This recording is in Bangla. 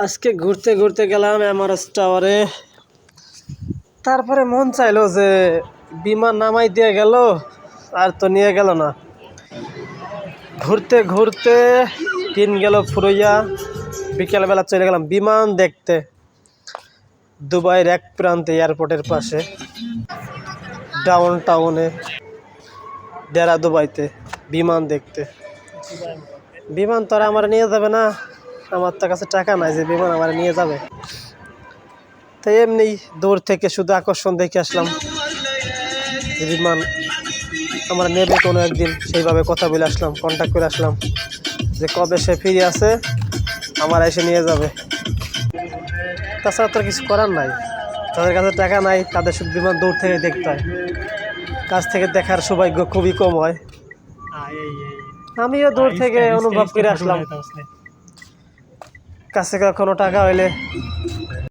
আজকে ঘুরতে ঘুরতে গেলাম এমআরএস টাওয়ারে। তারপরে মন চাইলো যে বিমান নামাই দিয়ে গেল, আর তো নিয়ে গেল না। ঘুরতে ঘুরতে দিন গেল ফুরইয়া, বিকেলবেলা চলে গেলাম বিমান দেখতে। দুবাইয়ের এক প্রান্তে এয়ারপোর্টের পাশে ডাউন টাউনে দেরা দুবাইতে বিমান দেখতে। বিমান তো আর আমার নিয়ে যাবে না, আমার তো কাছে টাকা নাই যে বিমান আমার নিয়ে যাবে। তাই এমনি দূর থেকে শুধু আকর্ষণ দেখে আসলাম যে বিমান আমরা নেবে কোনো একদিন। সেইভাবে কথা বলে আসলাম, কন্ট্যাক্ট করে আসলাম যে কবে সে ফিরে আসে আমার এসে নিয়ে যাবে। তাছাড়া তো কিছু করার নাই, তাদের কাছে টাকা নাই, তাদের শুধু বিমান দূর থেকে দেখতে হয়। কাছ থেকে দেখার সৌভাগ্য খুবই কম হয়। আমিও দূর থেকে অনুভব করে আসলাম। কাছে কখনো টাকা হইলে